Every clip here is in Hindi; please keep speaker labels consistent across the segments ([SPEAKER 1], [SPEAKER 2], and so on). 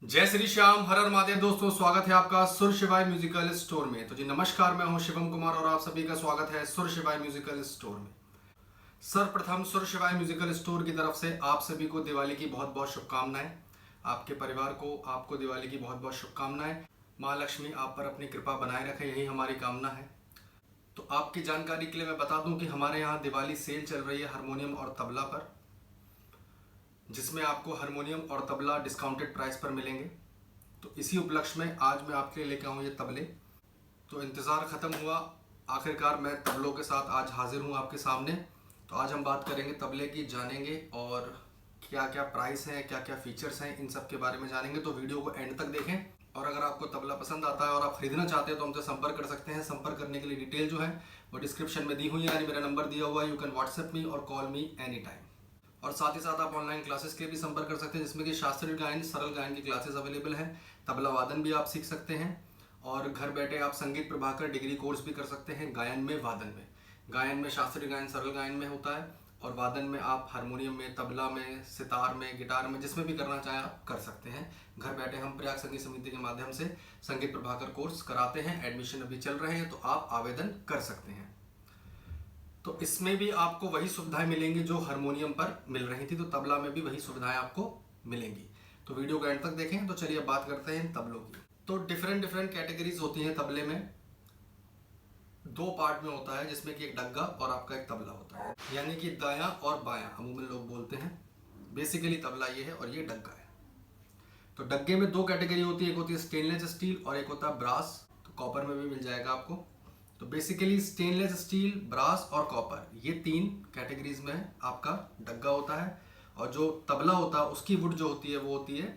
[SPEAKER 1] जय श्री श्याम, हर हर महादेव। दोस्तों, स्वागत है आपका सुर शिवाय म्यूजिकल स्टोर में। तो जी नमस्कार, मैं हूं शिवम कुमार और आप सभी का स्वागत है सुर शिवाय म्यूजिकल स्टोर में। सर्वप्रथम सुर शिवाय म्यूजिकल स्टोर की तरफ से आप सभी को दिवाली की बहुत बहुत शुभकामनाएं। आपके परिवार को, आपको दिवाली की बहुत बहुत शुभकामनाएं। माँ लक्ष्मी आप पर अपनी कृपा बनाए रखे, यही हमारी कामना है। तो आपकी जानकारी के लिए मैं बता दूं कि हमारे यहाँ दिवाली सेल चल रही है हारमोनियम और तबला पर, जिसमें आपको हारमोनियम और तबला डिस्काउंटेड प्राइस पर मिलेंगे। तो इसी उपलक्ष्य में आज मैं आपके लिए लेकर आऊँ ये तबले। तो इंतज़ार ख़त्म हुआ, आखिरकार मैं तबलों के साथ आज हाजिर हूँ आपके सामने। तो आज हम बात करेंगे तबले की, जानेंगे और क्या क्या प्राइस हैं, क्या क्या फीचर्स हैं, इन सब के बारे में जानेंगे। तो वीडियो को एंड तक देखें। और अगर आपको तबला पसंद आता है और आप खरीदना चाहते हैं तो हमसे संपर्क कर सकते हैं। संपर्क करने के लिए डिटेल जो है वो डिस्क्रिप्शन में दी हुई है, यानी मेरा नंबर दिया हुआ है। यू कैन व्हाट्सएप मी और कॉल मी एनी टाइम। और साथ ही साथ आप ऑनलाइन क्लासेस के लिए भी संपर्क कर सकते हैं, जिसमें कि शास्त्रीय गायन, सरल गायन की क्लासेस अवेलेबल हैं। तबला वादन भी आप सीख सकते हैं और घर बैठे आप संगीत प्रभाकर डिग्री कोर्स भी कर सकते हैं गायन में, वादन में। गायन में शास्त्रीय गायन, सरल गायन में होता है, और वादन में आप हारमोनियम में, तबला में, सितार में, गिटार में, जिसमें भी करना चाहें आप कर सकते हैं। घर बैठे हम प्रयाग संगीत समिति के माध्यम से संगीत प्रभाकर कोर्स कराते हैं। एडमिशन अभी चल रहे हैं, तो आप आवेदन कर सकते हैं। तो इसमें भी आपको वही सुविधाएं मिलेंगी जो हारमोनियम पर मिल रही थी, तो तबला में भी वही सुविधाएं आपको मिलेंगी। तो वीडियो को एंड तक देखें। तो चलिए बात करते हैं तबलों की। तो डिफरेंट कैटेगरीज होती हैं तबले में। दो पार्ट में होता है, जिसमें कि एक डग्गा और आपका एक तबला होता है, यानी कि दायां और बायां अमूमन लोग बोलते हैं। बेसिकली तबला ये है और ये डग्गा है। तो डग्गे में दो कैटेगरी होती है, एक होती है स्टेनलेस स्टील और एक होता है ब्रास। तो कॉपर में भी मिल जाएगा आपको। तो बेसिकली स्टेनलेस स्टील, ब्रास और कॉपर, ये तीन कैटेगरीज में आपका डग्गा होता है। और जो तबला होता है उसकी वुड जो होती है वो होती है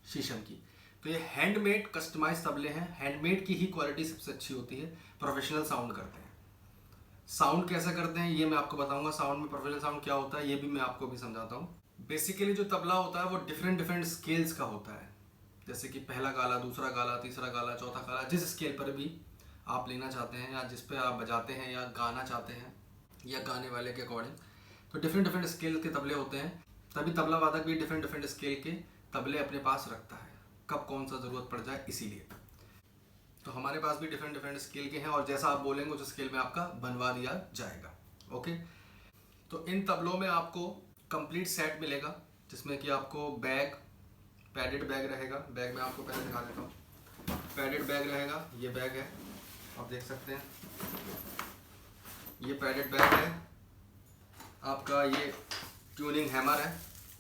[SPEAKER 1] शीशम की। तो ये हैंडमेड कस्टमाइज तबले हैं। हैंडमेड की ही क्वालिटी सबसे अच्छी होती है। प्रोफेशनल साउंड करते हैं। साउंड कैसे करते हैं ये मैं आपको बताऊंगा। साउंड में प्रोफेशनल साउंड क्या होता है ये भी मैं आपको भी समझाता हूँ। बेसिकली जो तबला होता है वो डिफरेंट स्केल्स का होता है, जैसे कि पहला गाला, दूसरा गाला, तीसरा गाला, चौथा गाला, जिस स्केल पर भी आप लेना चाहते हैं या जिस पे आप बजाते हैं या गाना चाहते हैं या गाने वाले के अकॉर्डिंग। तो डिफरेंट स्केल के तबले होते हैं। तभी तबला वादक भी डिफरेंट स्केल के तबले अपने पास रखता है, कब कौन सा ज़रूरत पड़ जाए इसीलिए। तो हमारे पास भी डिफरेंट स्केल के हैं, और जैसा आप बोलेंगे उस स्केल में आपका बनवा दिया जाएगा। ओके। तो इन तबलों में आपको कंप्लीट सेट मिलेगा, जिसमें कि आपको बैग, पैडेड बैग रहेगा। बैग में आपको पहले दिखा देता हूँ। पैडेड बैग रहेगा, ये बैग है, आप देख सकते हैं। ये पैडेड बैग है आपका। ये ट्यूनिंग हैमर है,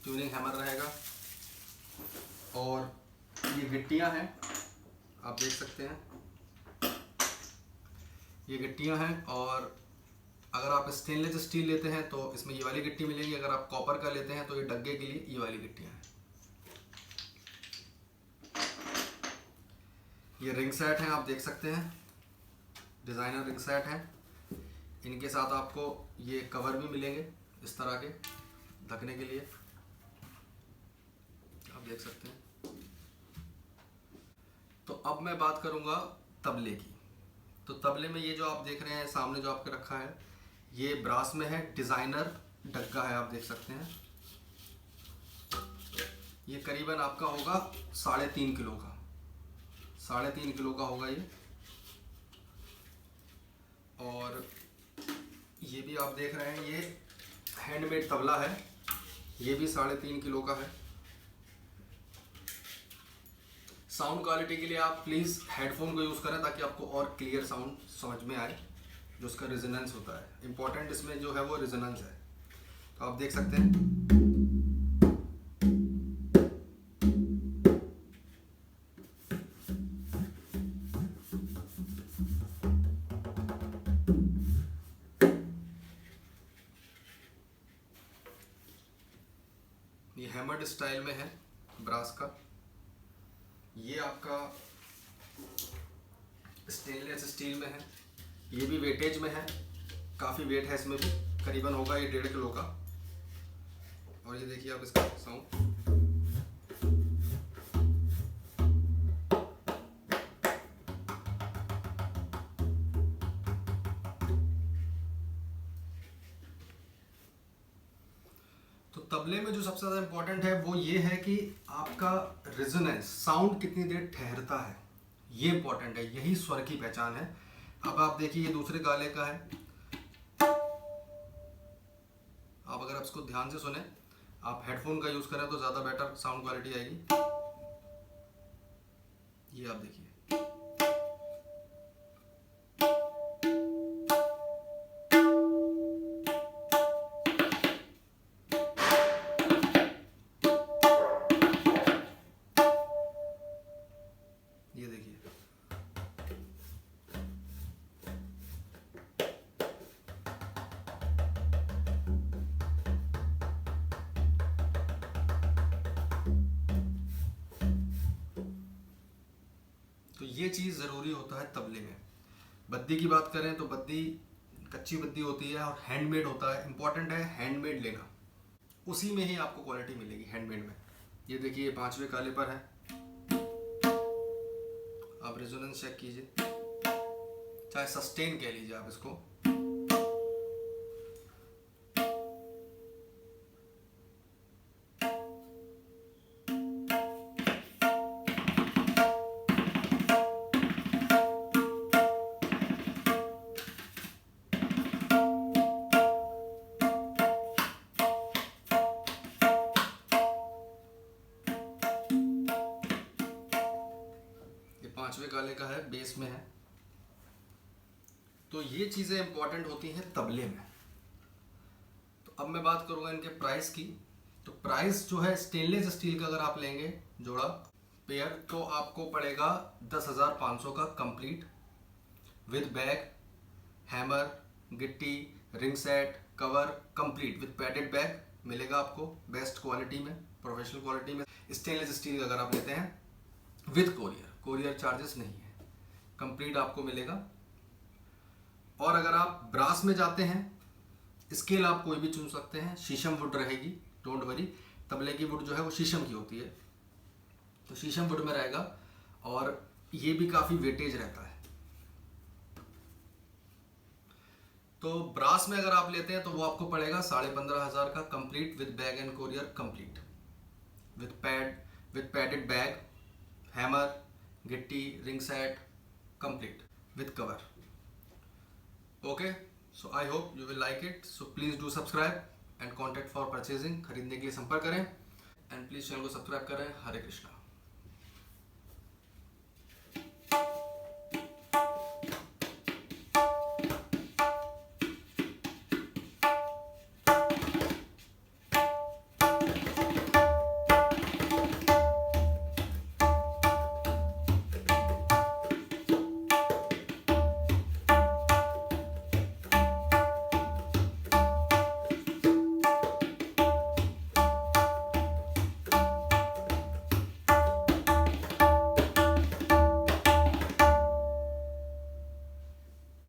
[SPEAKER 1] ट्यूनिंग हैमर रहेगा। और ये गिट्टियाँ हैं, आप देख सकते हैं। ये गिट्टियाँ हैं, और अगर आप स्टेनलेस स्टील लेते हैं तो इसमें ये वाली गिट्टी मिलेगी। अगर आप कॉपर का लेते हैं तो ये डग्गे के लिए ये वाली गिट्टियाँ हैं। ये रिंग सेट हैं, आप देख सकते हैं, डिज़ाइनर रिंग सेट हैं। इनके साथ आपको ये कवर भी मिलेंगे इस तरह के ढकने के लिए, आप देख सकते हैं। तो अब मैं बात करूंगा तबले की। तो तबले में ये जो आप देख रहे हैं सामने जो आपके रखा है, ये ब्रास में है, डिज़ाइनर डग्गा है, आप देख सकते हैं। ये करीबन आपका होगा 3.5 किलो का, 3.5 किलो का होगा ये। और ये भी आप देख रहे हैं, ये हैंडमेड तबला है, ये भी 3.5 किलो का है। साउंड क्वालिटी के लिए आप प्लीज़ हेडफोन को यूज़ करें, ताकि आपको और क्लियर साउंड समझ में आए, जो उसका रेजोनेंस होता है। इम्पोर्टेंट इसमें जो है वो रेजोनेंस है। तो आप देख सकते हैं। ये हैमर्ड स्टाइल में है, ब्रास का। ये आपका स्टेनलेस स्टील में है, ये भी वेटेज में है, काफ़ी वेट है इसमें भी, करीबन होगा ये 1.5 किलो का। और ये देखिए आप इसका साउंड। तो तबले में जो सबसे ज़्यादा इम्पोर्टेंट है वो ये है कि आपका रेजोनेंस साउंड कितनी देर ठहरता है, ये इंपॉर्टेंट है, यही स्वर की पहचान है। अब आप देखिए ये दूसरे गाले का है, आप अगर आप इसको ध्यान से सुने, आप हेडफोन का यूज करें तो ज्यादा बेटर साउंड क्वालिटी आएगी। ये आप देखिए, ये देखिए, तो ये चीज जरूरी होता है तबले में। बद्दी की बात करें तो बद्दी कच्ची बद्दी होती है और हैंडमेड होता है। इंपॉर्टेंट है हैंडमेड लेना, उसी में ही आपको क्वालिटी मिलेगी हैंडमेड में। ये देखिए, ये पांचवें काले पर है, आप रेजोनेंस चेक कीजिए, चाहे सस्टेन कह लीजिए आप इसको। पांचवें काले का है, बेस में है। तो ये चीजें इंपॉर्टेंट होती हैं तबले में। तो अब मैं बात करूंगा इनके प्राइस की। तो प्राइस जो है स्टेनलेस स्टील का अगर आप लेंगे जोड़ा पेयर, तो आपको पड़ेगा 10,500 का कंप्लीट, विद बैग, हैमर, गिट्टी, ring set, cover, complete with padded bag मिलेगा आपको बेस्ट क्वालिटी में, प्रोफेशनल क्वालिटी में। स्टेनलेस स्टील का अगर आप लेते हैं विद कोरियर चार्जेस नहीं है, कंप्लीट आपको मिलेगा। और अगर आप ब्रास में जाते हैं, स्केल आप कोई भी चुन सकते हैं, शीशम वुड रहेगी, डोंट वरी। तबले की वुड जो है वो शीशम की होती है, तो शीशम वुड में रहेगा और ये भी काफी वेटेज रहता है। तो ब्रास में अगर आप लेते हैं तो वो आपको पड़ेगा 15,500 का complete with bag and courier complete, with padded bag, hammer, गिट्टी, ring set, complete with cover. Okay, so I hope you will like it. So please do subscribe and contact for purchasing. खरीदने के लिए संपर्क करें एंड प्लीज चैनल को सब्सक्राइब करें। हरे कृष्णा।